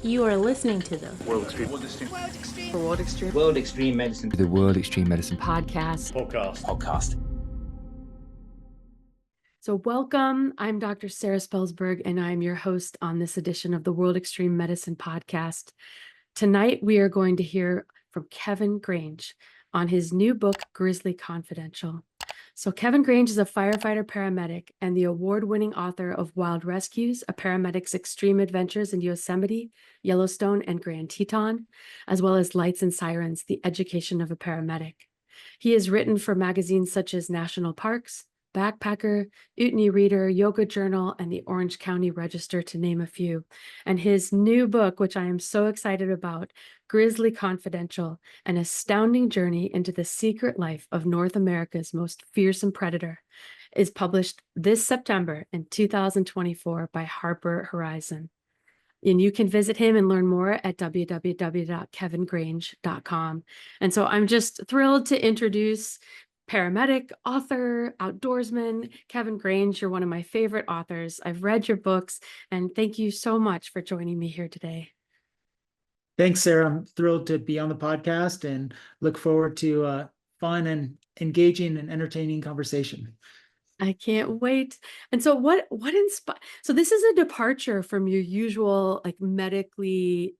You are listening to the World Extreme. World Extreme Medicine. The World Extreme Medicine podcast. So welcome. I'm Dr. Sarah Spelsberg, and I'm your host on this edition of the World Extreme Medicine podcast. Tonight, we are going to hear from Kevin Grange on his new book, Grizzly Confidential. So Kevin Grange is a firefighter paramedic and the award-winning author of Wild Rescues, a paramedic's extreme adventures in Yosemite, Yellowstone, and Grand Teton, as well as Lights and Sirens, the education of a paramedic. He has written for magazines such as National Parks, Backpacker, Utah Reader, Yoga Journal, and the Orange County Register, to name a few. And his new book, which I am so excited about, Grizzly Confidential, an astounding journey into the secret life of North America's most fearsome predator, is published this September in 2024 by Harper Horizon. And you can visit him and learn more at www.kevingrange.com. And so I'm just thrilled to introduce paramedic, author, outdoorsman, Kevin Grange. You're one of my favorite authors. I've read your books, and thank you so much for joining me here today. Thanks, Sarah. I'm thrilled to be on the podcast and look forward to a fun and engaging and entertaining conversation. I can't wait. And so what inspired, so this is a departure from your usual like medically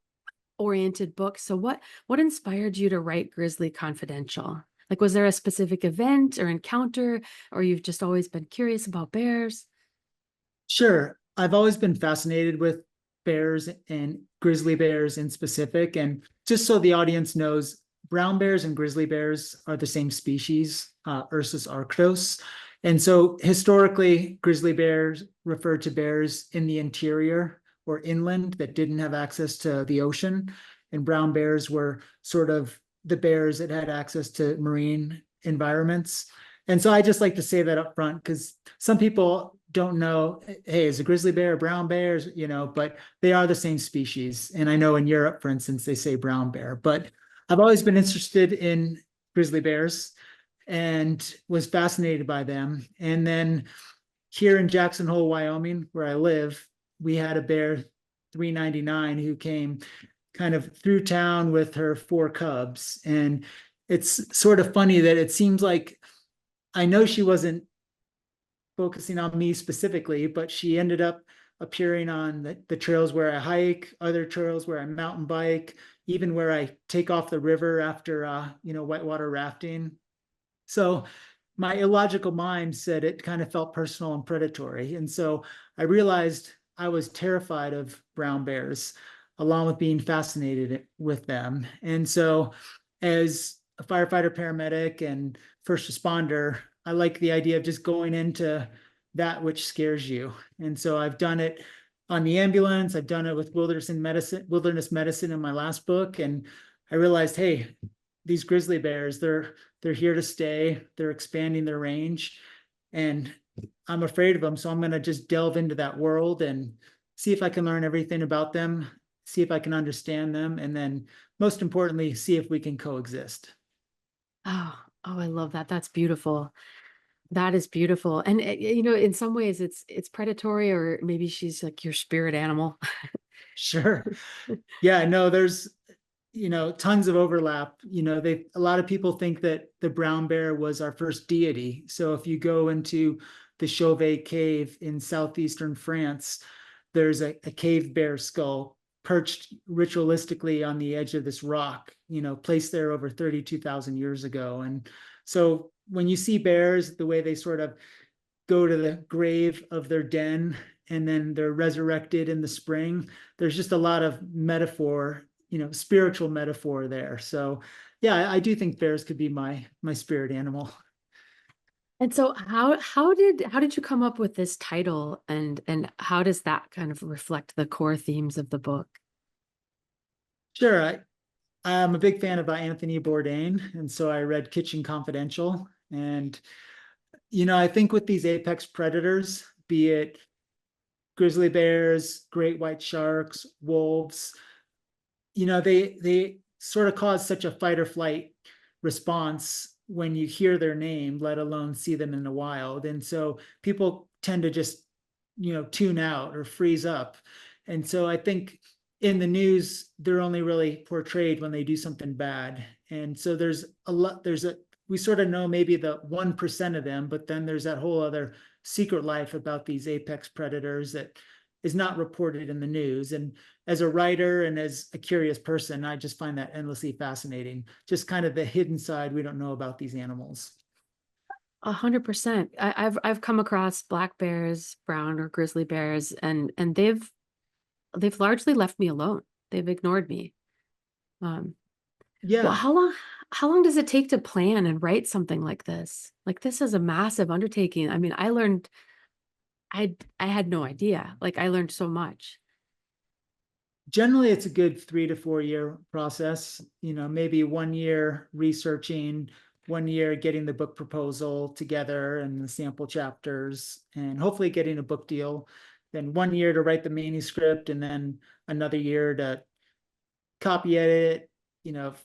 oriented book. So what inspired you to write Grizzly Confidential? Like, was there a specific event or encounter, or you've just always been curious about bears? Sure. I've always been fascinated with bears and grizzly bears in specific. And just so the audience knows, brown bears and grizzly bears are the same species, Ursus arctos. And so historically, grizzly bears referred to bears in the interior or inland that didn't have access to the ocean. And brown bears were sort of the bears that had access to marine environments. And so I just like to say that up front, because some people don't know, hey, is a grizzly bear a brown bear? But they are the same species. And I know in Europe, for instance, they say brown bear. But I've always been interested in grizzly bears and was fascinated by them. And then here in Jackson Hole, Wyoming, where I live, we had a bear, 399, who came kind of through town with her 4 cubs. And it's sort of funny that it seems like, I know she wasn't focusing on me specifically, but she ended up appearing on the trails where I hike, other trails where I mountain bike, even where I take off the river after, whitewater rafting. So my illogical mind said it kind of felt personal and predatory. And so I realized I was terrified of brown bears, along with being fascinated with them. And so as a firefighter, paramedic, and first responder, I like the idea of just going into that which scares you. And so I've done it on the ambulance. I've done it with wilderness medicine in my last book. And I realized, hey, these grizzly bears, they're here to stay. They're expanding their range. And I'm afraid of them. So I'm going to just delve into that world and see if I can learn everything about them, see if I can understand them, and then most importantly, see if we can coexist. Oh, I love that. That's beautiful. That is beautiful. And in some ways it's predatory, or maybe she's like your spirit animal. Sure. Yeah, no, there's, tons of overlap. A lot of people think that the brown bear was our first deity. So if you go into the Chauvet cave in southeastern France, there's a cave bear skull perched ritualistically on the edge of this rock, placed there over 32,000 years ago. And so when you see bears, the way they sort of go to the grave of their den and then they're resurrected in the spring, there's just a lot of metaphor, spiritual metaphor there. So yeah, I do think bears could be my spirit animal. And so how did you come up with this title, and how does that kind of reflect the core themes of the book? Sure. I'm a big fan of Anthony Bourdain. And so I read Kitchen Confidential. And, I think with these apex predators, be it grizzly bears, great white sharks, wolves, they sort of cause such a fight or flight response when you hear their name, let alone see them in the wild. And so people tend to just, tune out or freeze up. And so I think in the news, they're only really portrayed when they do something bad. And so we sort of know maybe the 1% of them, but then there's that whole other secret life about these apex predators that is not reported in the news. And as a writer and as a curious person, I just find that endlessly fascinating. Just kind of the hidden side we don't know about these animals. 100%. I've come across black bears, brown or grizzly bears, and they've largely left me alone. They've ignored me. Um, well, Yeah. how long does it take to plan and write something like this? Like this is a massive undertaking. I mean, I had no idea. Like I learned so much. Generally, it's a good 3 to 4 year process, maybe 1 year researching, 1 year getting the book proposal together and the sample chapters, and hopefully getting a book deal. Then 1 year to write the manuscript, and then another year to copy edit,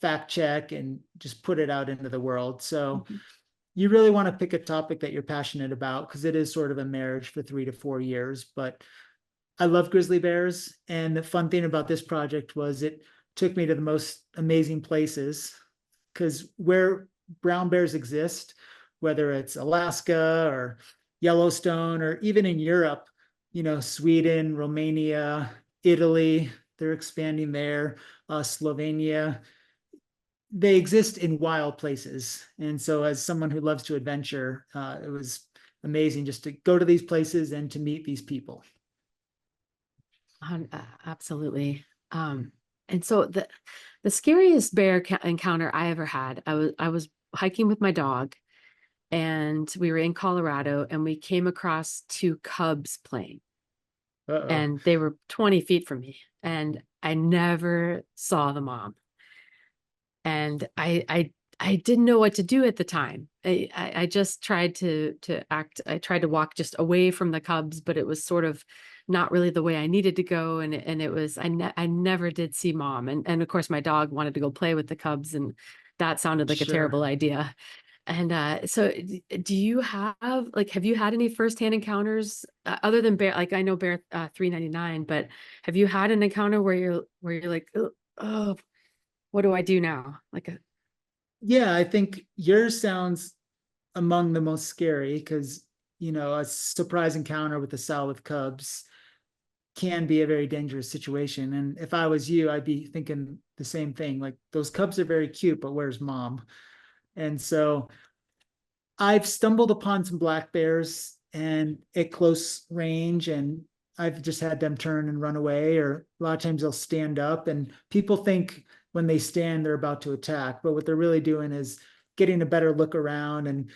fact check, and just put it out into the world. So you really want to pick a topic that you're passionate about, because it is sort of a marriage for 3 to 4 years. But I love grizzly bears. And the fun thing about this project was it took me to the most amazing places, because where brown bears exist, whether it's Alaska or Yellowstone, or even in Europe, Sweden, Romania, Italy, they're expanding there, Slovenia, they exist in wild places. And so as someone who loves to adventure, it was amazing just to go to these places and to meet these people. Absolutely. And so the scariest bear encounter I ever had, I was hiking with my dog, and we were in Colorado, and we came across two cubs playing. Uh-oh. And they were 20 feet from me, and I never saw the mom. And I didn't know what to do at the time. I just tried to act. I tried to walk just away from the cubs, but it was sort of not really the way I needed to go. And it was, I never did see mom. And of course my dog wanted to go play with the cubs, and that sounded like a terrible idea. And so do you have you had any firsthand encounters other than bear? Like I know bear 399, but have you had an encounter where you're like, oh, what do I do now? Yeah, I think yours sounds among the most scary, because a surprise encounter with the sow with cubs can be a very dangerous situation. And if I was you, I'd be thinking the same thing. Like, those cubs are very cute, but where's mom? And so I've stumbled upon some black bears and at close range, and I've just had them turn and run away, or a lot of times they'll stand up, and people think when they stand they're about to attack, but what they're really doing is getting a better look around. And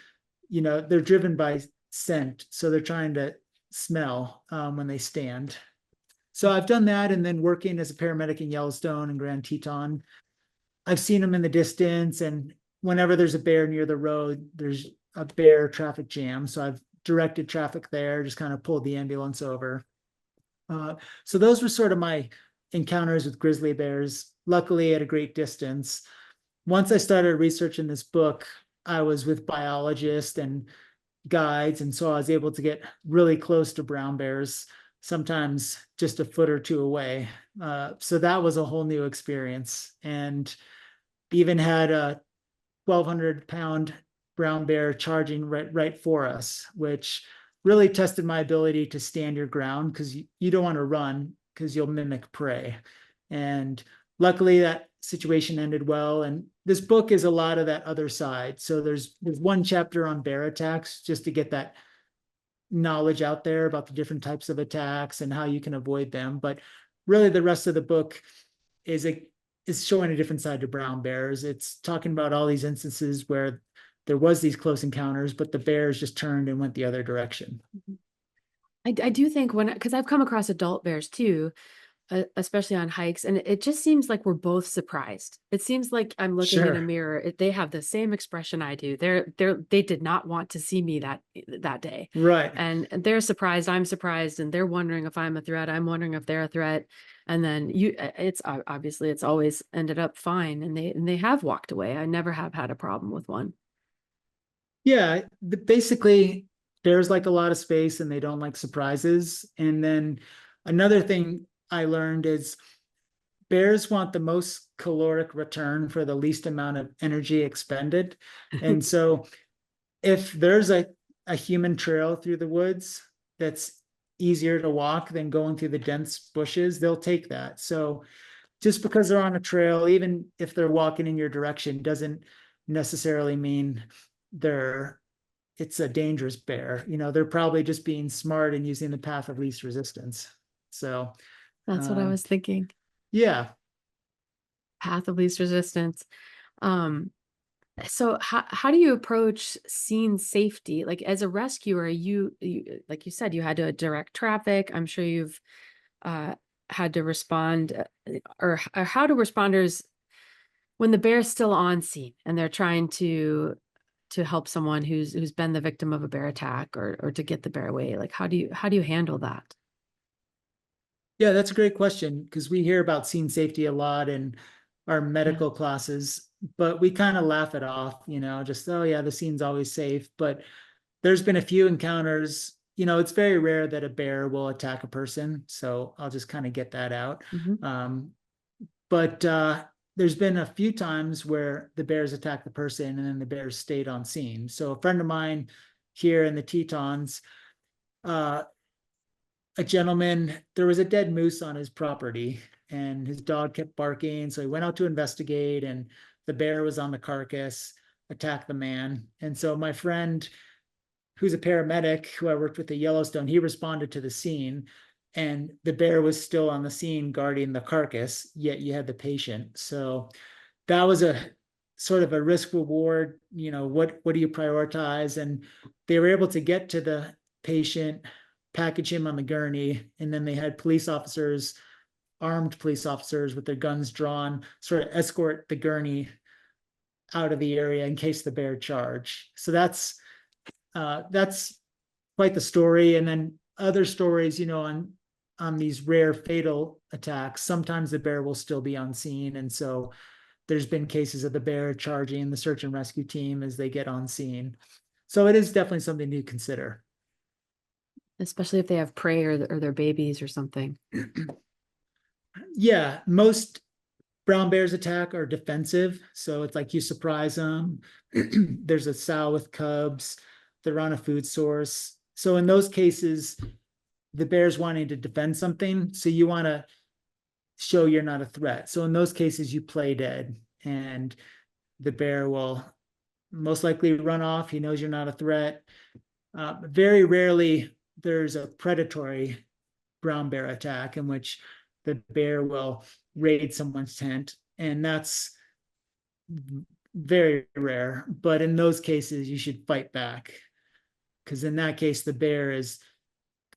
they're driven by scent, so they're trying to smell when they stand. So I've done that, and then working as a paramedic in Yellowstone and Grand Teton, I've seen them in the distance, and whenever there's a bear near the road, there's a bear traffic jam. So I've directed traffic there, just kind of pulled the ambulance over. So those were sort of my encounters with grizzly bears, luckily at a great distance. Once I started researching this book, I was with biologists and guides, and so I was able to get really close to brown bears, sometimes just a foot or two away. So that was a whole new experience, and even had a 1,200-pound brown bear charging right for us, which really tested my ability to stand your ground, because you don't want to run, because you'll mimic prey. And luckily that situation ended well. And this book is a lot of that other side. So there's one chapter on bear attacks, just to get that knowledge out there about the different types of attacks and how you can avoid them. But really the rest of the book is showing a different side to brown bears. It's talking about all these instances where there was these close encounters, but the bears just turned and went the other direction. I do think because I've come across adult bears too, especially on hikes, and it just seems like we're both surprised. It seems like I'm looking in a mirror. They have the same expression I do. They did not want to see me that day. Right. And they're surprised, I'm surprised, and they're wondering if I'm a threat. I'm wondering if they're a threat. And then it's obviously it's always ended up fine, and they have walked away. I never have had a problem with one. Yeah, basically bears like a lot of space, and they don't like surprises. And then another thing I learned is bears want the most caloric return for the least amount of energy expended. And so if there's a human trail through the woods that's easier to walk than going through the dense bushes, they'll take that. So just because they're on a trail, even if they're walking in your direction, doesn't necessarily mean it's a dangerous bear. They're probably just being smart and using the path of least resistance. So That's what I was thinking. yeah. Path of least resistance. So how do you approach scene safety? Like as a rescuer, you like you said, you had to direct traffic. I'm sure you've had to respond, or how do responders, when the bear's still on scene and they're trying to help someone who's been the victim of a bear attack, or to get the bear away? Like how do you handle that? Yeah, that's a great question, because we hear about scene safety a lot in our medical classes, but we kind of laugh it off, just, oh yeah, the scene's always safe. But there's been a few encounters, it's very rare that a bear will attack a person. So I'll just kind of get that out. But there's been a few times where the bears attacked the person and then the bears stayed on scene. So a friend of mine here in the Tetons, a gentleman, there was a dead moose on his property and his dog kept barking. So he went out to investigate, and the bear was on the carcass, attacked the man. And so my friend, who's a paramedic who I worked with at Yellowstone, he responded to the scene, and the bear was still on the scene guarding the carcass, yet you had the patient. So that was a sort of a risk reward, what do you prioritize? And they were able to get to the patient, package him on the gurney, and then they had armed police officers with their guns drawn, sort of escort the gurney out of the area in case the bear charged. So that's quite the story. And then other stories, on these rare fatal attacks, sometimes the bear will still be on scene. And so there's been cases of the bear charging the search and rescue team as they get on scene. So it is definitely something to consider. Especially if they have prey or their babies or something. Yeah, most brown bears attack are defensive. So it's like you surprise them. There's a sow with cubs. They're on a food source. So in those cases, the bear's wanting to defend something. So you want to show you're not a threat. So in those cases, you play dead, and the bear will most likely run off. He knows you're not a threat. Very rarely there's a predatory brown bear attack in which the bear will raid someone's tent, and that's very rare. But in those cases, you should fight back, because in that case, the bear is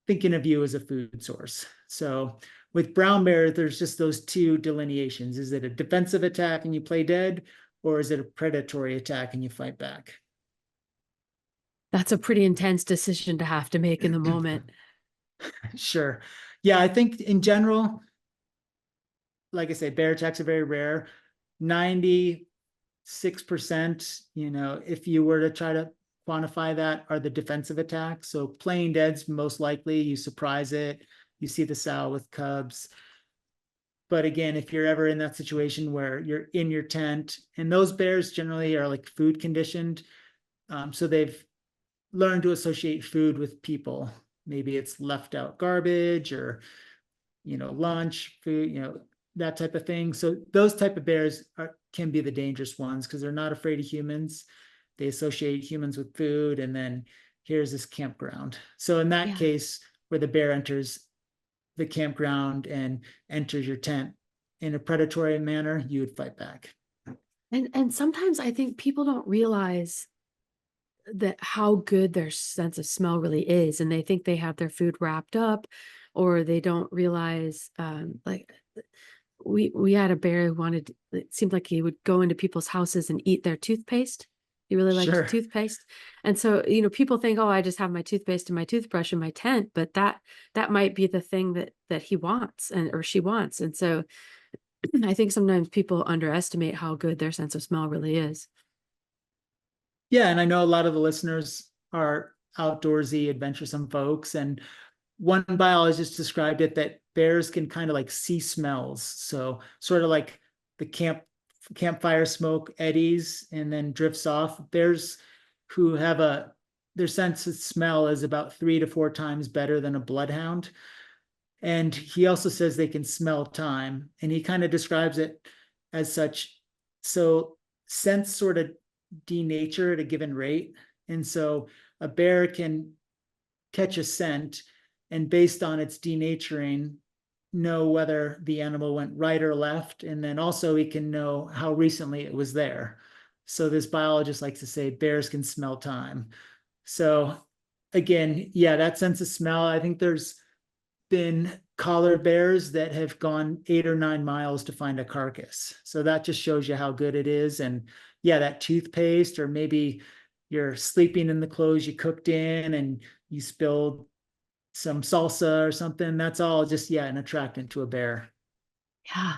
thinking of you as a food source. So with brown bear, there's just those two delineations. Is it a defensive attack and you play dead, or is it a predatory attack and you fight back? That's a pretty intense decision to have to make in the moment. Sure. Yeah, I think in general, like I say, bear attacks are very rare. 96%, if you were to try to quantify that, are the defensive attacks. So playing dead's most likely, you surprise it, you see the sow with cubs. But again, if you're ever in that situation where you're in your tent, and those bears generally are like food conditioned, so they've learned to associate food with people. Maybe it's left out garbage or, lunch, food, that type of thing. So those type of bears can be the dangerous ones, because they're not afraid of humans. They associate humans with food, and then here's this campground. So in that case, where the bear enters the campground and enters your tent in a predatory manner, you would fight back. And sometimes I think people don't realize that how good their sense of smell really is, and they think they have their food wrapped up, or they don't realize like we had a bear who wanted, it seemed like he would go into people's houses and eat their toothpaste. He really liked toothpaste. And so, people think, oh, I just have my toothpaste and my toothbrush in my tent, but that might be the thing that he wants or she wants. And so I think sometimes people underestimate how good their sense of smell really is. Yeah, and I know a lot of the listeners are outdoorsy, adventuresome folks, and one biologist described it that bears can kind of like see smells. So sort of like the campfire smoke eddies and then drifts off. Bears who have their sense of smell is about 3 to 4 times better than a bloodhound. And he also says they can smell time, and he kind of describes it as such. So scents sort of denature at a given rate. And so a bear can catch a scent and based on its denaturing, know whether the animal went right or left. And then also he can know how recently it was there. So this biologist likes to say bears can smell time. So again, yeah, that sense of smell, I think there's been collar bears that have gone 8 or 9 miles to find a carcass. So that just shows you how good it is. And yeah, that toothpaste, or maybe you're sleeping in the clothes you cooked in and you spilled some salsa or something, that's all just, yeah, an attractant to a bear. Yeah.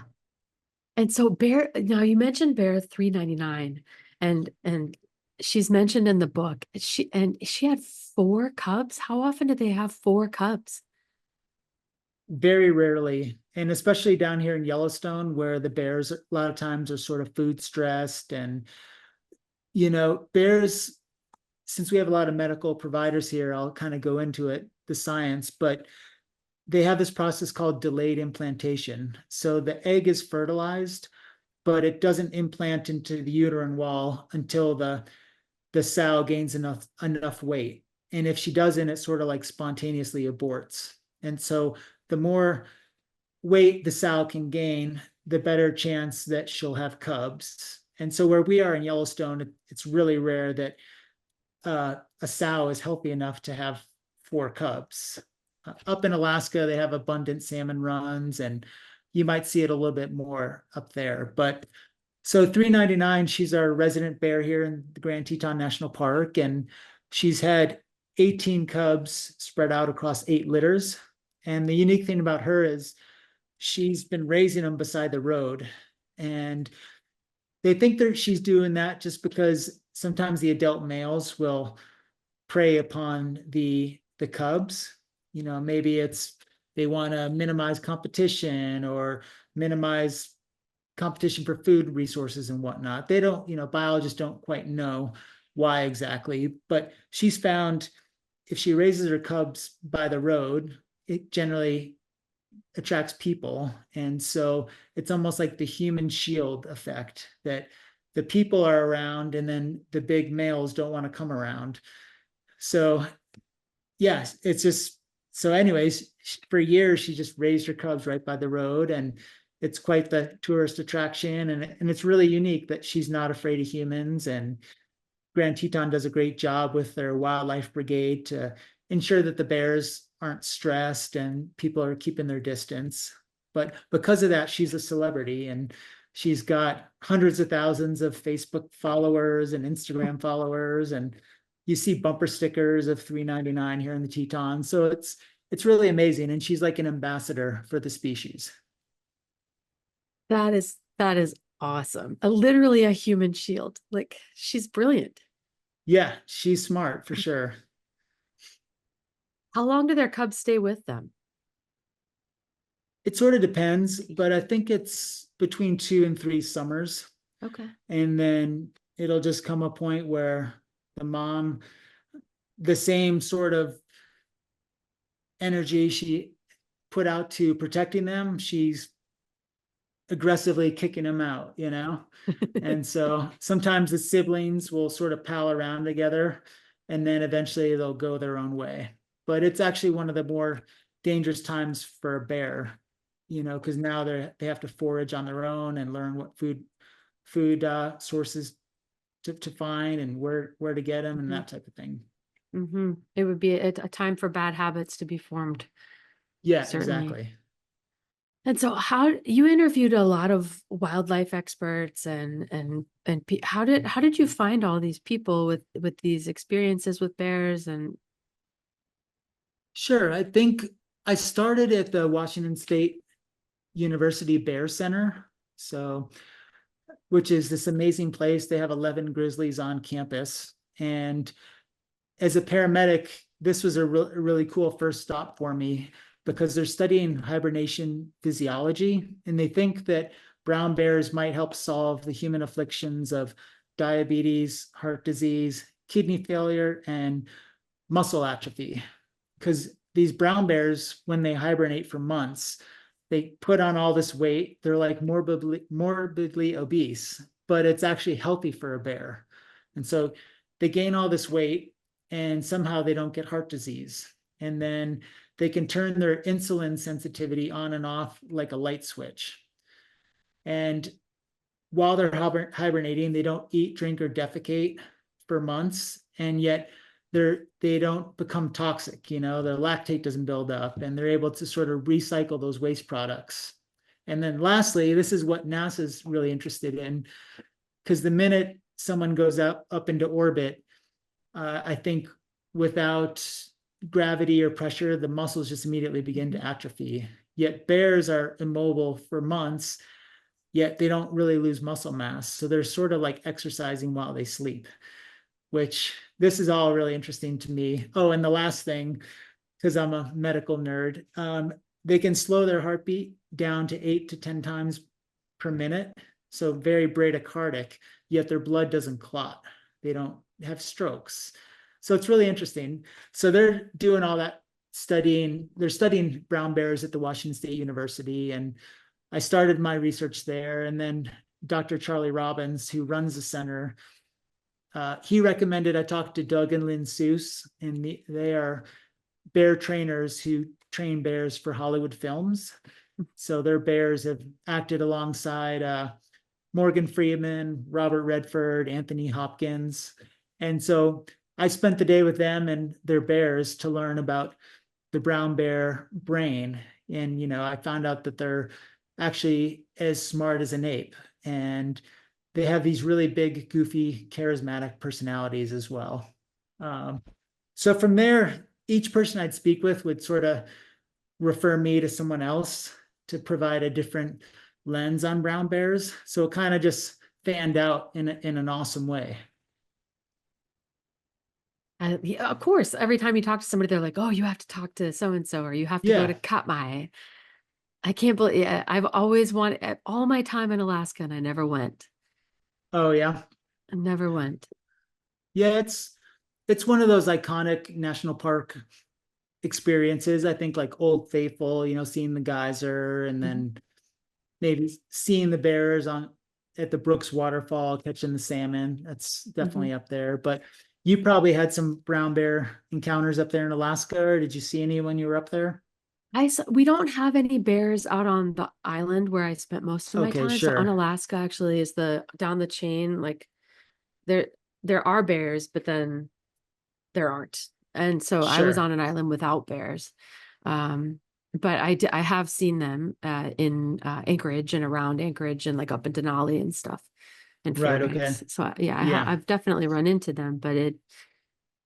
And so bear, now you mentioned bear 399 and she's mentioned in the book. She had 4 cubs. How often do they have 4 cubs? Very rarely, and especially down here in Yellowstone, where the bears a lot of times are sort of food stressed. And bears, since we have a lot of medical providers here, I'll kind of go into it, the science, but they have this process called delayed implantation. So the egg is fertilized, but it doesn't implant into the uterine wall until the sow gains enough weight. And if she doesn't, it sort of like spontaneously aborts. And so the more weight the sow can gain, the better chance that she'll have cubs. And so where we are in Yellowstone, it's really rare that a sow is healthy enough to have 4 cubs. Up in Alaska, they have abundant salmon runs, and you might see it a little bit more up there. But so 399, she's our resident bear here in the Grand Teton National Park, and she's had 18 cubs spread out across 8 litters. And the unique thing about her is she's been raising them beside the road. And they think that she's doing that just because sometimes the adult males will prey upon the cubs. Maybe it's they want to minimize competition or minimize competition for food resources and whatnot. They don't, biologists don't quite know why exactly, but she's found if she raises her cubs by the road, it generally attracts people. And so it's almost like the human shield effect, that the people are around and then the big males don't want to come around. So yes, it's just, so anyways, for years, she just raised her cubs right by the road, and it's quite the tourist attraction. And it's really unique that she's not afraid of humans. And Grand Teton does a great job with their wildlife brigade to ensure that the bears aren't stressed and people are keeping their distance. But because of that, she's a celebrity, and she's got hundreds of thousands of Facebook followers and Instagram followers, and you see bumper stickers of 399 here in the Tetons. So it's really amazing. And she's like an ambassador for the species. That is awesome. Literally a human shield. Like, she's brilliant. Yeah, she's smart for sure. How long do their cubs stay with them? It sort of depends, but I think it's between 2 and 3 summers. Okay. And then it'll just come a point where the mom, the same sort of energy she put out to protecting them, she's aggressively kicking them out, And so sometimes the siblings will sort of pal around together, and then eventually they'll go their own way. But it's actually one of the more dangerous times for a bear, because now they have to forage on their own and learn what food sources to find and where to get them and that type of thing. Mm-hmm. It would be a time for bad habits to be formed. Yeah, Certainly. exactly. And so, how you interviewed a lot of wildlife experts, how did you find all these people with these experiences with bears? And Sure, I think I started at the Washington State University Bear Center, which is this amazing place. They have 11 grizzlies on campus, and as a paramedic, this was a really cool first stop for me because they're studying hibernation physiology, and they think that brown bears might help solve the human afflictions of diabetes, heart disease, kidney failure, and muscle atrophy. Because these brown bears, when they hibernate for months, they put on all this weight. They're like morbidly obese, but it's actually healthy for a bear. And so they gain all this weight and somehow they don't get heart disease. And then they can turn their insulin sensitivity on and off like a light switch. And while they're hibernating, they don't eat, drink, or defecate for months. And yet they don't become toxic, the lactate doesn't build up, and they're able to sort of recycle those waste products. And then lastly, this is what NASA's really interested in, because the minute someone goes up into orbit, I think without gravity or pressure, the muscles just immediately begin to atrophy. Yet bears are immobile for months, yet they don't really lose muscle mass. So they're sort of like exercising while they sleep, which this is all really interesting to me. Oh, and the last thing, because I'm a medical nerd, they can slow their heartbeat down to 8 to 10 times per minute. So very bradycardic, yet their blood doesn't clot. They don't have strokes. So it's really interesting. So they're doing all that studying. They're studying brown bears at the Washington State University. And I started my research there. And then Dr. Charlie Robbins, who runs the center, he recommended I talk to Doug and Lynn Seuss, and they are bear trainers who train bears for Hollywood films. So their bears have acted alongside Morgan Freeman, Robert Redford, Anthony Hopkins. And so I spent the day with them and their bears to learn about the brown bear brain. And, I found out that they're actually as smart as an ape. And they have these really big, goofy, charismatic personalities as well. So from there, each person I'd speak with would sort of refer me to someone else to provide a different lens on brown bears. So it kind of just fanned out in an awesome way. Yeah, of course, every time you talk to somebody, they're like, "Oh, you have to talk to so and so, or you have to go to Katmai." I can't believe. Yeah, I've always wanted all my time in Alaska, and I never went. Oh yeah, I never went. Yeah, it's one of those iconic national park experiences. I think like Old Faithful, seeing the geyser, and then maybe seeing the bears at the Brooks waterfall, catching the salmon. That's definitely up there. But you probably had some brown bear encounters up there in Alaska, or did you see any when you were up there? We don't have any bears out on the island where I spent most of my time. So on Sure. Alaska actually is down the chain, like there are bears, but then there aren't. And so I was Sure. on an island without bears. But I have seen them in Anchorage and around Anchorage and like up in Denali and stuff and Right. Okay. Fairbanks. So Yeah. I've definitely run into them, but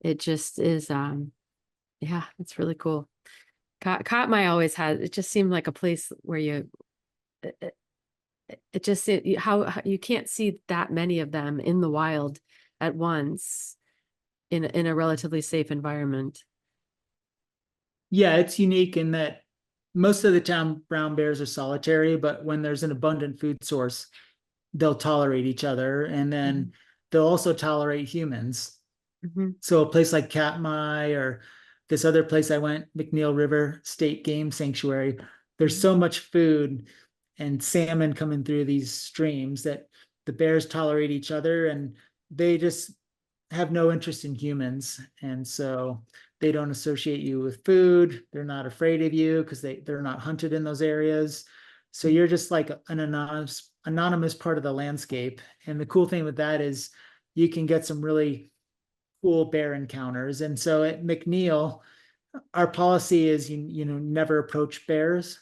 it just is yeah, it's really cool. Katmai always had, it just seemed like a place where it just how you can't see that many of them in the wild at once in a relatively safe environment. Yeah, it's unique in that most of the time brown bears are solitary, but when there's an abundant food source, they'll tolerate each other, and then they'll also tolerate humans. So a place like Katmai or this other place I went, McNeil River State Game Sanctuary, there's so much food and salmon coming through these streams that the bears tolerate each other, and they just have no interest in humans. And so they don't associate you with food. They're not afraid of you because they're not hunted in those areas. So you're just like an anonymous part of the landscape. And the cool thing with that is you can get some really cool bear encounters. And so at McNeil, our policy is never approach bears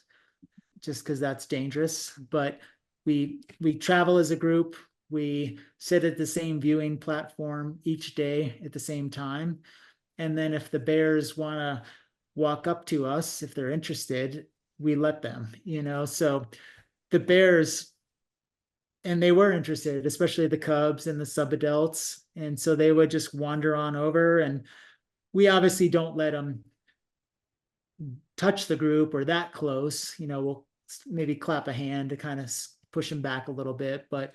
just because that's dangerous. But we travel as a group. We sit at the same viewing platform each day at the same time. And then if the bears want to walk up to us, if they're interested, we let them, so the bears, and they were interested, especially the cubs and the subadults. And so they would just wander on over. And we obviously don't let them touch the group or that close. We'll maybe clap a hand to kind of push them back a little bit. But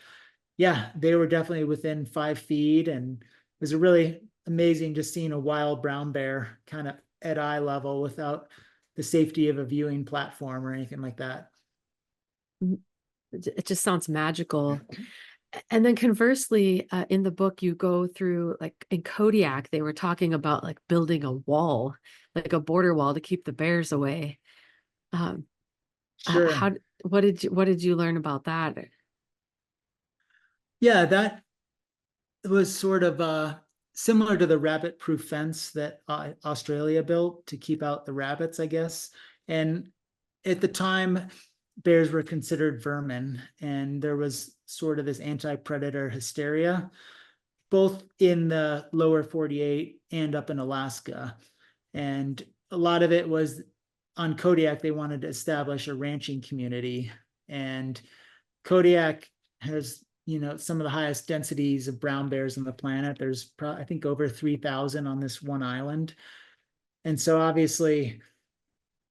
yeah, they were definitely within 5 feet, and it was a really amazing just seeing a wild brown bear kind of at eye level without the safety of a viewing platform or anything like that. It just sounds magical. And then conversely, in the book, you go through, like in Kodiak, they were talking about like building a wall, like a border wall to keep the bears away. Um, Sure. what did you learn about that? Yeah, that was sort of similar to the rabbit proof fence that Australia built to keep out the rabbits, I guess. And at the time, bears were considered vermin, and there was sort of this anti-predator hysteria, both in the lower 48 and up in Alaska. And a lot of it was on Kodiak, they wanted to establish a ranching community. And Kodiak has, some of the highest densities of brown bears on the planet. There's I think over 3,000 on this one island. And so obviously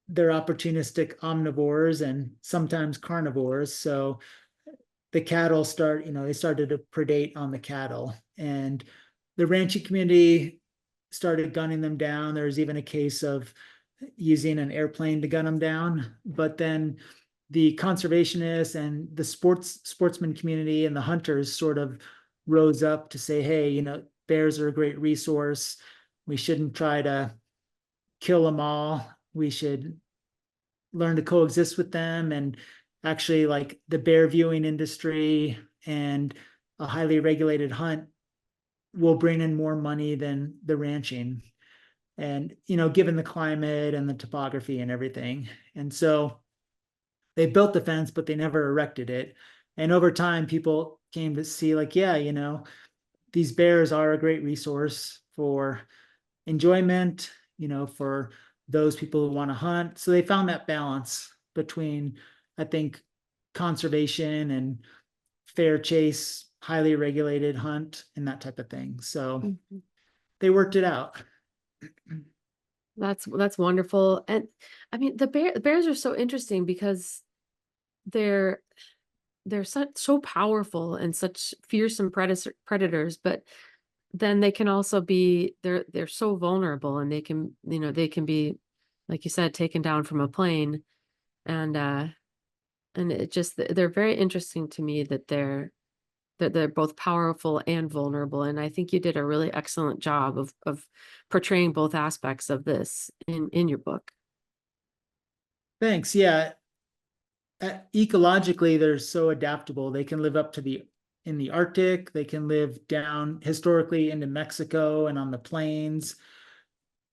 they're opportunistic omnivores and sometimes carnivores. So the cattle they started to predate on the cattle, and the ranching community started gunning them down. There was even a case of using an airplane to gun them down. But then the conservationists and the sportsman community and the hunters sort of rose up to say, hey, bears are a great resource. We shouldn't try to kill them all. We should learn to coexist with them. And actually, like, the bear viewing industry and a highly regulated hunt will bring in more money than the ranching. And, given the climate and the topography and everything. And so they built the fence, but they never erected it. And over time, people came to see, like, yeah, these bears are a great resource for enjoyment, for those people who want to hunt. So they found that balance between, I think, conservation and fair chase, highly regulated hunt, and that type of thing. So they worked it out. That's wonderful. And I mean, the bears are so interesting because they're so powerful and such fearsome predators, but then they can also be they're so vulnerable, and they can be, like you said, taken down from a plane. And it just, they're very interesting to me that they're both powerful and vulnerable. And I think you did a really excellent job of portraying both aspects of this in your book. Thanks. Yeah. Ecologically, they're so adaptable. They can live up to in the Arctic. They can live down historically into Mexico and on the plains.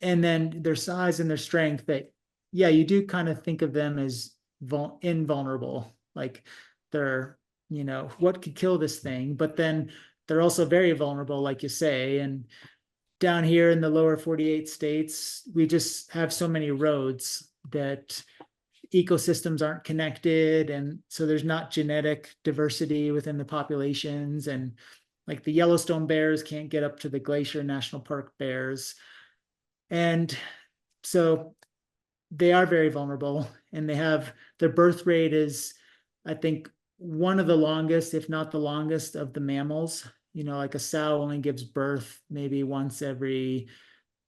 And then their size and their strength, that, yeah, you do kind of think of them as invulnerable. Like, they're, what could kill this thing? But then they're also very vulnerable, like you say. And down here in the lower 48 states, we just have so many roads that ecosystems aren't connected, and so there's not genetic diversity within the populations. And like, the Yellowstone bears can't get up to the Glacier National Park bears, and so they are very vulnerable. And their birth rate is, I think, one of the longest, if not the longest, of the mammals. Like, a sow only gives birth maybe once every,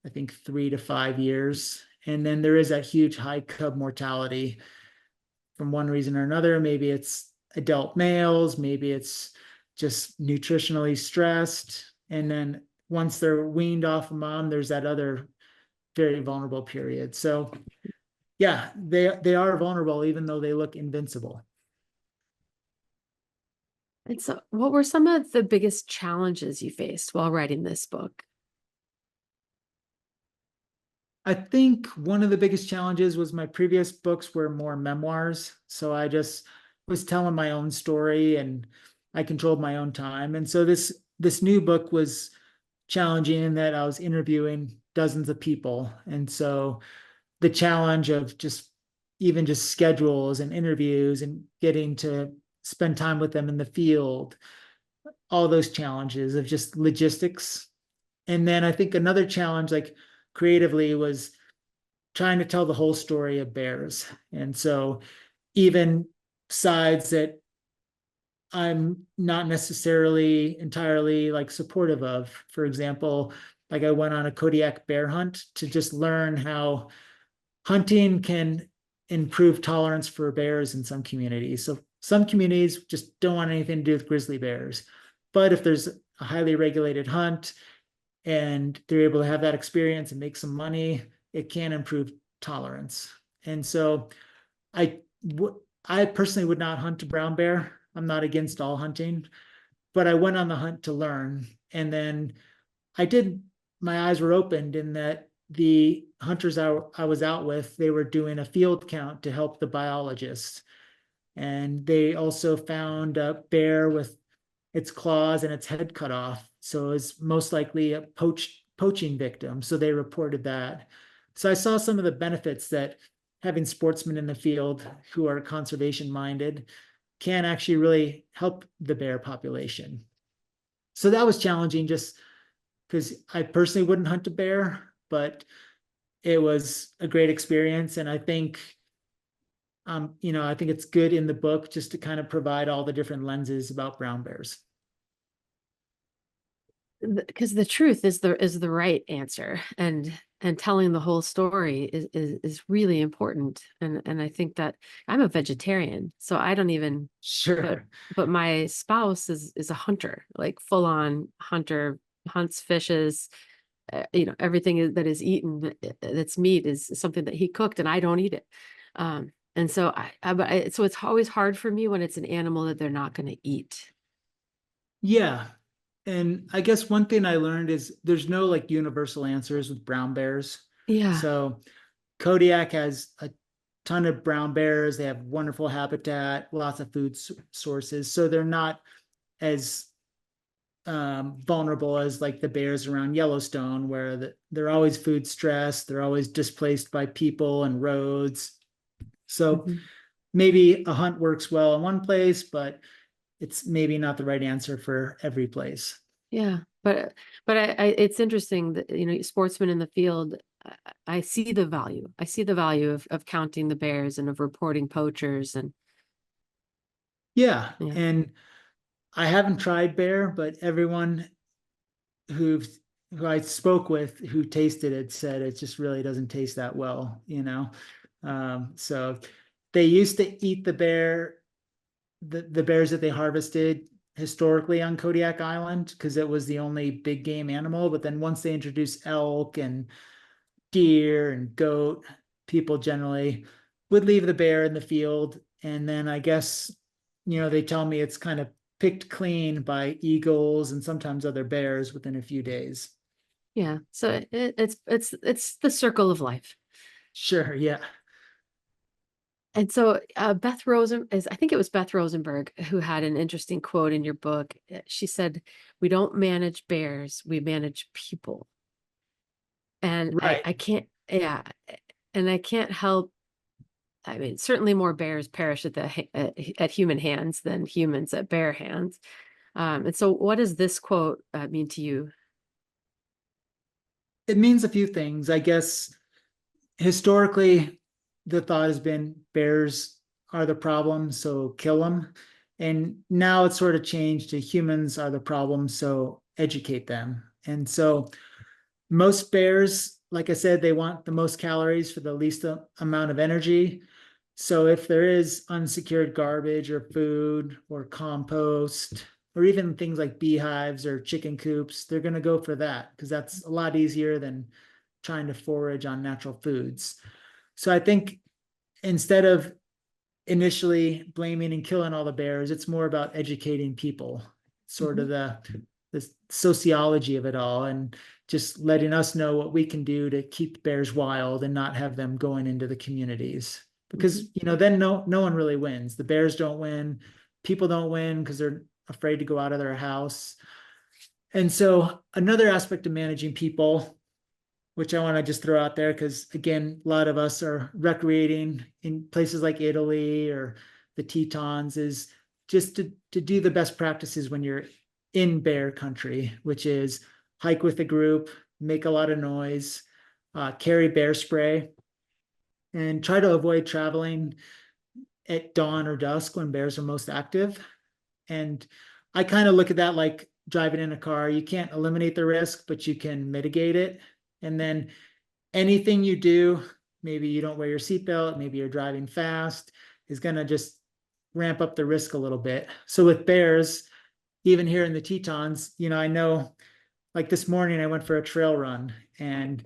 I think, 3 to 5 years. And then there is that huge high cub mortality from one reason or another. Maybe it's adult males, maybe it's just nutritionally stressed. And then once they're weaned off of mom, there's that other very vulnerable period. So yeah, they are vulnerable, even though they look invincible. And so, what were some of the biggest challenges you faced while writing this book? I think one of the biggest challenges was my previous books were more memoirs. So I just was telling my own story, and I controlled my own time. And so this new book was challenging in that I was interviewing dozens of people. And so the challenge of just schedules and interviews and getting to spend time with them in the field, all those challenges of just logistics. And then I think another challenge, like, creatively was trying to tell the whole story of bears. And so even sides that I'm not necessarily entirely like supportive of. For example, like I went on a Kodiak bear hunt to just learn how hunting can improve tolerance for bears in some communities. So some communities just don't want anything to do with grizzly bears. But if there's a highly regulated hunt and they're able to have that experience and make some money, it can improve tolerance. And so I I personally would not hunt a brown bear. I'm not against all hunting, but I went on the hunt to learn. And then I did, my eyes were opened in that the hunters I was out with, they were doing a field count to help the biologists. And they also found a bear with its claws and its head cut off. So it's most likely a poaching victim. So they reported that. So I saw some of the benefits that having sportsmen in the field who are conservation minded can actually really help the bear population. So that was challenging just because I personally wouldn't hunt a bear, but it was a great experience. And I think, I think it's good in the book just to kind of provide all the different lenses about brown bears. Because the truth is the right answer, and telling the whole story is really important. And I think that I'm a vegetarian, so I don't even, Sure. but my spouse is a hunter, like full on hunter, hunts, fishes, everything that is eaten that's meat is something that he cooked, and I don't eat it. And so so it's always hard for me when it's an animal that they're not going to eat. Yeah. And I guess one thing I learned is there's no like universal answers with brown bears. Yeah. So Kodiak has a ton of brown bears. They have wonderful habitat, lots of food sources. So they're not as vulnerable as like the bears around Yellowstone, where they're always food stressed. They're always displaced by people and roads. So maybe a hunt works well in one place, but it's maybe not the right answer for every place. Yeah, but it's interesting that sportsmen in the field. I see the value. I see the value of counting the bears and of reporting poachers and Yeah, yeah. and I haven't tried bear, but everyone who I spoke with who tasted it said it just really doesn't taste that well, So they used to eat the bear, the bears that they harvested historically on Kodiak Island because it was the only big game animal. But then once they introduced elk and deer and goat, people generally would leave the bear in the field. And then I guess, they tell me it's kind of picked clean by eagles and sometimes other bears within a few days. Yeah, so it's the circle of life. Sure, yeah. And so I think it was Beth Rosenberg who had an interesting quote in your book. She said, "We don't manage bears, we manage people." And Right. I can't, yeah, and I can't help. I mean, certainly more bears perish at human hands than humans at bear hands. And so, what does this quote mean to you? It means a few things. I guess historically, the thought has been bears are the problem, so kill them. And now it's sort of changed to humans are the problem, so educate them. And so most bears, like I said, they want the most calories for the least amount of energy. So if there is unsecured garbage or food or compost, or even things like beehives or chicken coops, they're going to go for that because that's a lot easier than trying to forage on natural foods. So I think instead of initially blaming and killing all the bears, it's more about educating people, sort of the sociology of it all, and just letting us know what we can do to keep bears wild and not have them going into the communities. Because then no one really wins. The bears don't win, people don't win because they're afraid to go out of their house. And so another aspect of managing people, which I want to just throw out there, because again, a lot of us are recreating in places like Italy or the Tetons, is just to do the best practices when you're in bear country, which is hike with a group, make a lot of noise, carry bear spray, and try to avoid traveling at dawn or dusk when bears are most active. And I kind of look at that like driving in a car. You can't eliminate the risk, but you can mitigate it. And then anything you do, maybe you don't wear your seatbelt, maybe you're driving fast, is going to just ramp up the risk a little bit. So with bears, even here in the Tetons, I know like this morning I went for a trail run and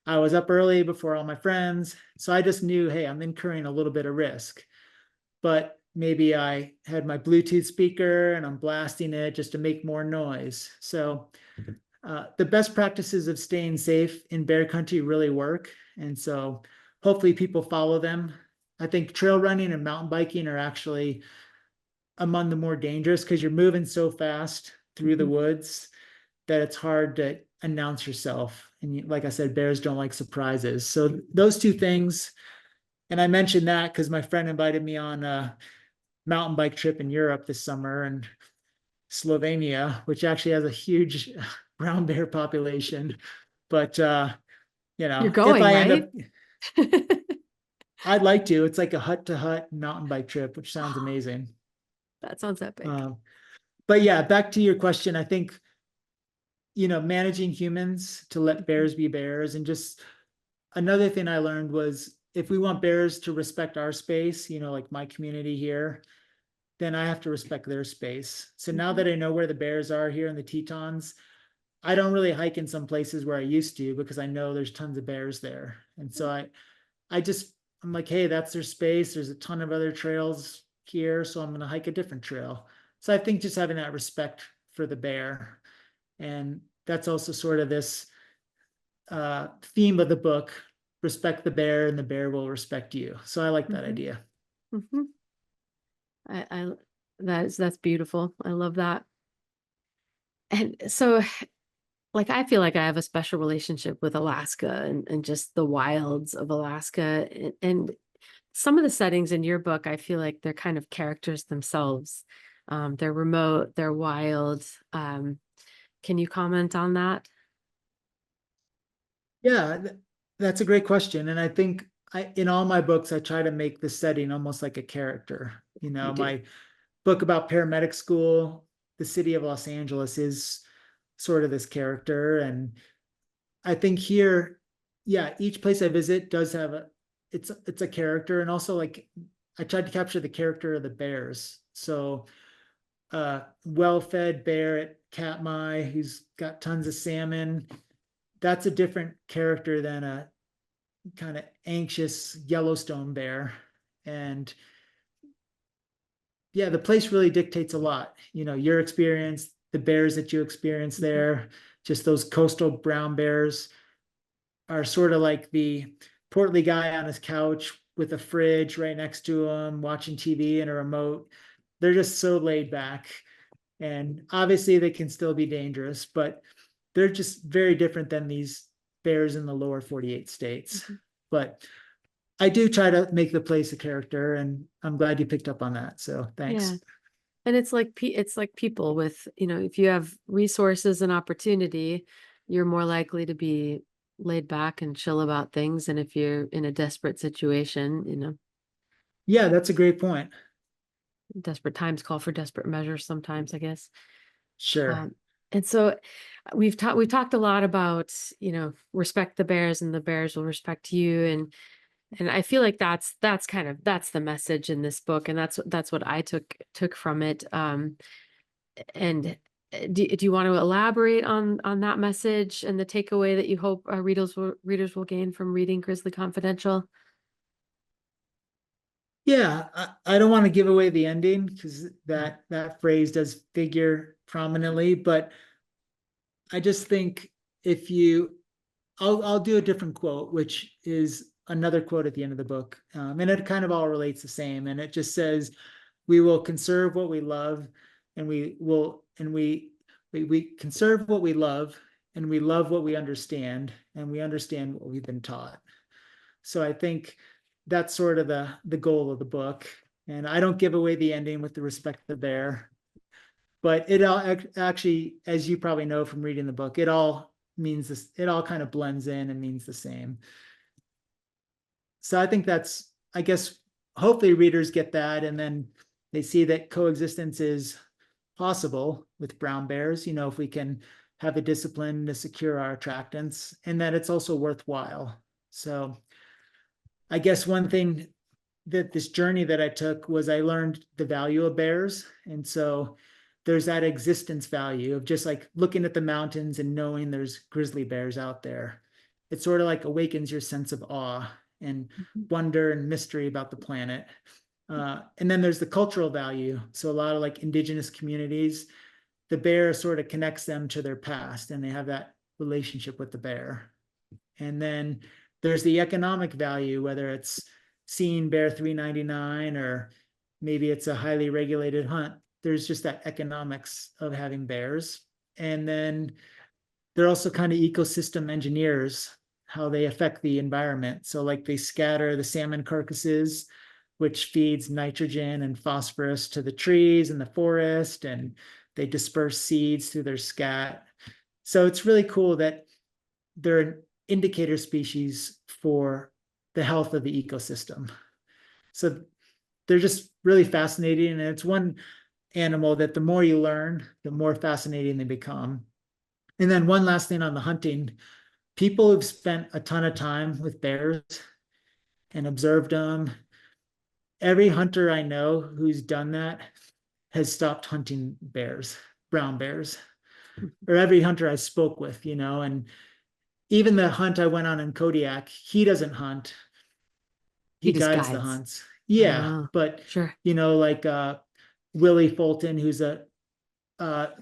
I was up early before all my friends. So I just knew, hey, I'm incurring a little bit of risk. But maybe I had my Bluetooth speaker and I'm blasting it just to make more noise. So the best practices of staying safe in bear country really work. And so hopefully people follow them. I think trail running and mountain biking are actually among the more dangerous because you're moving so fast through the woods that it's hard to announce yourself. And like I said, bears don't like surprises. So those two things. And I mentioned that because my friend invited me on a mountain bike trip in Europe this summer, and Slovenia, which actually has a huge brown bear population. But You're if going, I right? end up, I'd like to. It's like a hut to hut mountain bike trip, which sounds amazing. That sounds epic. But yeah, back to your question. I think, managing humans to let bears be bears. And just another thing I learned was if we want bears to respect our space, like my community here, then I have to respect their space. So now that I know where the bears are here in the Tetons, I don't really hike in some places where I used to because I know there's tons of bears there. And so I'm like, hey, that's their space. There's a ton of other trails here, so I'm going to hike a different trail. So I think just having that respect for the bear. And that's also sort of this theme of the book, respect the bear and the bear will respect you. So I like that idea. That's beautiful. I love that. And so like I feel like I have a special relationship with Alaska and just the wilds of Alaska. And some of the settings in your book, I feel like they're kind of characters themselves. They're remote, they're wild. Can you comment on that? Yeah, that's a great question. And I think in all my books, I try to make the setting almost like a character. My book about paramedic school, the city of Los Angeles is sort of this character. And I think here, yeah, each place I visit does have it's a character. And also like I tried to capture the character of the bears. So well-fed bear at Katmai, who's got tons of salmon. That's a different character than a kind of anxious Yellowstone bear. And yeah, the place really dictates a lot. Your experience, the bears that you experience there, just those coastal brown bears are sort of like the portly guy on his couch with a fridge right next to him, watching TV and a remote. They're just so laid back. And obviously they can still be dangerous, but they're just very different than these bears in the lower 48 states. But I do try to make the place a character, and I'm glad you picked up on that. So thanks. Yeah. And it's like people with, if you have resources and opportunity, you're more likely to be laid back and chill about things. And if you're in a desperate situation, Yeah, that's a great point. desperate times call for desperate measures sometimes, I guess. Sure. And so we've talked a lot about, respect the bears and the bears will respect you. And I feel like that's the message in this book. And that's what I took from it. And do you want to elaborate on that message and the takeaway that you hope our readers will gain from reading Grizzly Confidential? Yeah, I don't want to give away the ending because that phrase does figure prominently, but I just think I'll do a different quote, which is another quote at the end of the book. And it kind of all relates the same. And it just says, we will conserve what we love and we conserve what we love and we love what we understand and we understand what we've been taught. So I think that's sort of the goal of the book. And I don't give away the ending with the respect the bear, but it all actually, as you probably know from reading the book, it all means this, it all kind of blends in and means the same. So I think that's, I guess, hopefully readers get that, and then they see that coexistence is possible with brown bears, if we can have a discipline to secure our attractants, and that it's also worthwhile. So I guess one thing that this journey that I took was I learned the value of bears. And so there's that existence value of just like looking at the mountains and knowing there's grizzly bears out there. It sort of like awakens your sense of awe and wonder and mystery about the planet. And then there's the cultural value. So a lot of like indigenous communities, the bear sort of connects them to their past and they have that relationship with the bear. And then there's the economic value, whether it's seeing bear 399 or maybe it's a highly regulated hunt. There's just that economics of having bears. And then they're also kind of ecosystem engineers, how they affect the environment. So like they scatter the salmon carcasses, which feeds nitrogen and phosphorus to the trees in the forest, and they disperse seeds through their scat. So it's really cool that they're an indicator species for the health of the ecosystem. So they're just really fascinating. And it's one animal that the more you learn, the more fascinating they become. And then one last thing on the hunting, people who've spent a ton of time with bears and observed them, every hunter I know who's done that has stopped hunting bears, brown bears, or every hunter I spoke with, and even the hunt I went on in Kodiak, he doesn't hunt. He just guides the guides. hunts. Yeah. Oh, But, sure. like Willie Fulton, who's a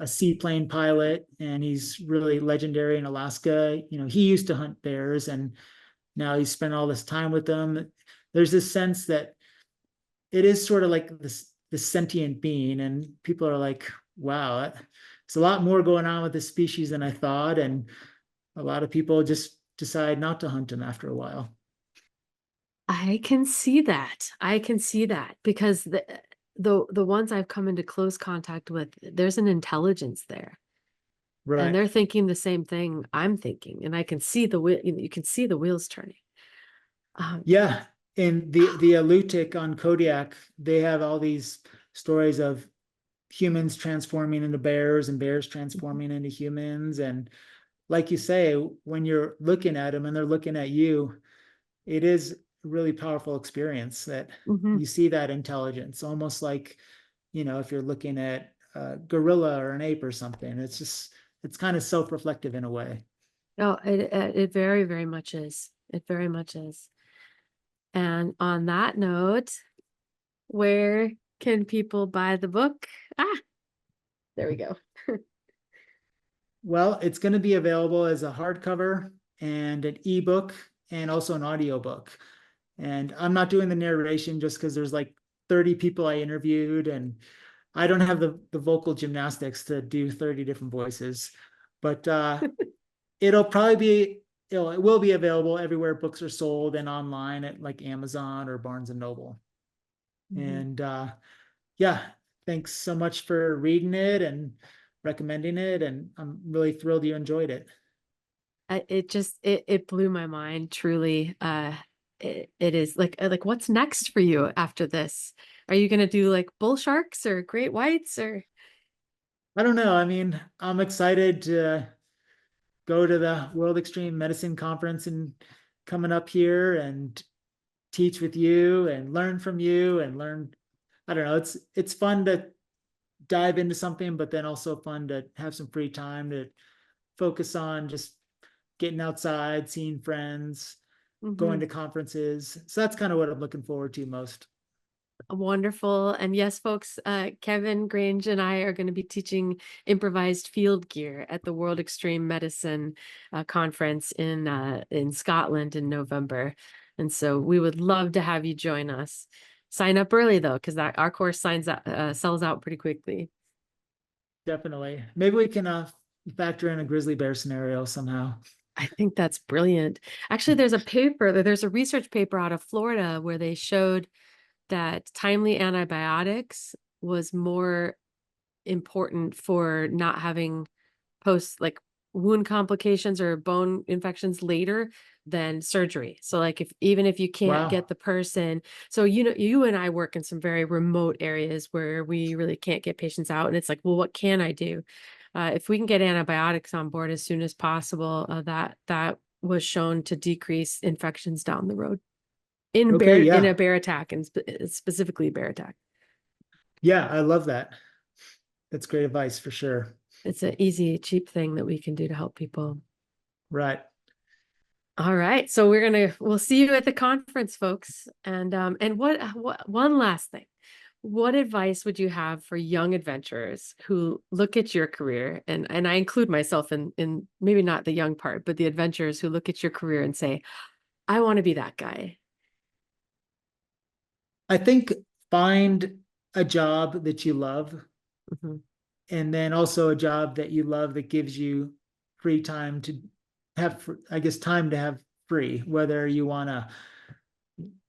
seaplane pilot, and he's really legendary in Alaska. He used to hunt bears and now he's spent all this time with them. There's this sense that it is sort of like this sentient being, and people are like, wow, there's a lot more going on with this species than I thought. And a lot of people just decide not to hunt them after a while. I can see that. I can see that because the ones I've come into close contact with, there's an intelligence there. And Right. they're thinking the same thing I'm thinking. And I can see the wheel, you can see the wheels turning. Yeah. And the Alutiiq on Kodiak, they have all these stories of humans transforming into bears and bears transforming into humans. And like you say, when you're looking at them and they're looking at you, it is a really powerful experience that Mhm. you see that intelligence, almost like, if you're looking at a gorilla or an ape or something. It's kind of self-reflective in a way. Oh, it very, very much is. It very much is. And on that note, where can people buy the book? There we go. Well, it's going to be available as a hardcover and an ebook and also an audiobook. And I'm not doing the narration just because there's like 30 people I interviewed and I don't have the vocal gymnastics to do 30 different voices. But it'll probably be, it will be available everywhere books are sold and online at like Amazon or Barnes and Noble. And yeah, thanks so much for reading it and recommending it. And I'm really thrilled you enjoyed it. It blew my mind, truly. It is like what's next for you after this? Are you gonna do like bull sharks or great whites or? I don't know. I mean, I'm excited to go to the World Extreme Medicine Conference and coming up here and teach with you and learn from you and learn. I don't know. It's fun to dive into something, but then also fun to have some free time to focus on just getting outside, seeing friends, going to conferences. So that's kind of what I'm looking forward to most. Wonderful. And yes, folks, Kevin Grange and I are going to be teaching improvised field gear at the World Extreme Medicine Conference in Scotland in November. And so we would love to have you join us. Sign up early though, because that our course sells out pretty quickly. Definitely. Maybe we can factor in a grizzly bear scenario somehow. I think that's brilliant. Actually, there's a research paper out of Florida where they showed that timely antibiotics was more important for not having wound complications or bone infections later than surgery. So like even if you can't Wow. get the person, so you and I work in some very remote areas where we really can't get patients out, and it's like, well, what can I do? If we can get antibiotics on board as soon as possible, that was shown to decrease infections down the road in Okay, a yeah. bear attack, and specifically bear attack. Yeah, I love that. That's great advice for sure. It's an easy, cheap thing that we can do to help people. Right. All right. So we'll see you at the conference, folks. And what one last thing. What advice would you have for young adventurers who look at your career, and I include myself in maybe not the young part, but the adventurers who look at your career and say, I want to be that guy? I think find a job that you love, Mhm. and then also a job that you love that gives you free time to have, I guess, time to have free, whether you want to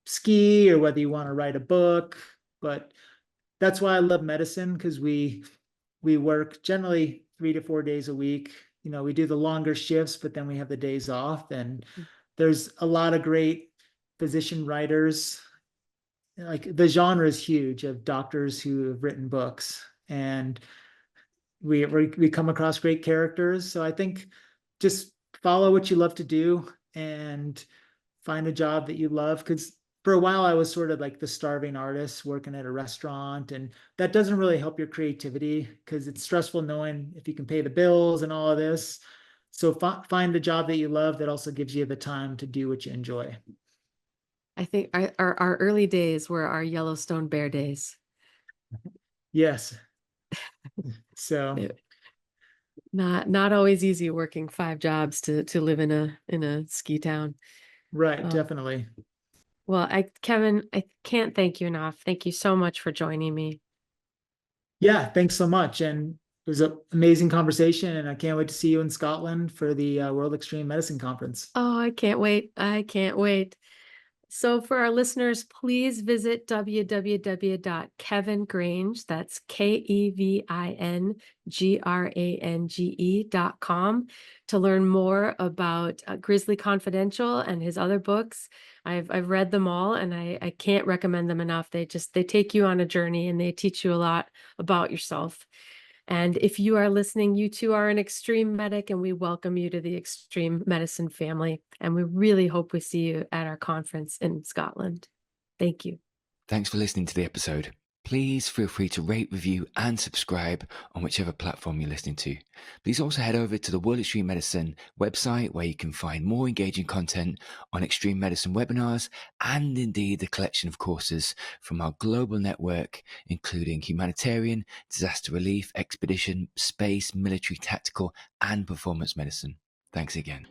ski or whether you want to write a book. But that's why I love medicine, because we work generally 3 to 4 days a week. We do the longer shifts, but then we have the days off, and there's a lot of great physician writers. Like, the genre is huge of doctors who have written books, and we come across great characters. So I think just follow what you love to do and find a job that you love. Because for a while I was sort of like the starving artist working at a restaurant, and that doesn't really help your creativity, because it's stressful knowing if you can pay the bills and all of this. So find a job that you love that also gives you the time to do what you enjoy. I think our early days were our Yellowstone bear days. Yes. So Not always easy working 5 jobs to live in a ski town. right, definitely. Well, Kevin, I can't thank you enough. Thank you so much for joining me. Yeah, thanks so much. And it was an amazing conversation, and I can't wait to see you in Scotland for the World Extreme Medicine Conference. Oh, I can't wait. I can't wait. So for our listeners, please visit www.kevingrange, that's KEVINGRANGE.com, to learn more about Grizzly Confidential and his other books. I've read them all, and I can't recommend them enough. They take you on a journey, and they teach you a lot about yourself. And if you are listening, you too are an extreme medic, and we welcome you to the extreme medicine family. And we really hope we see you at our conference in Scotland. Thank you. Thanks for listening to the episode. Please feel free to rate, review, and subscribe on whichever platform you're listening to. Please also head over to the World Extreme Medicine website, where you can find more engaging content on extreme medicine webinars, and indeed the collection of courses from our global network, including humanitarian, disaster relief, expedition, space, military, tactical, and performance medicine. Thanks again.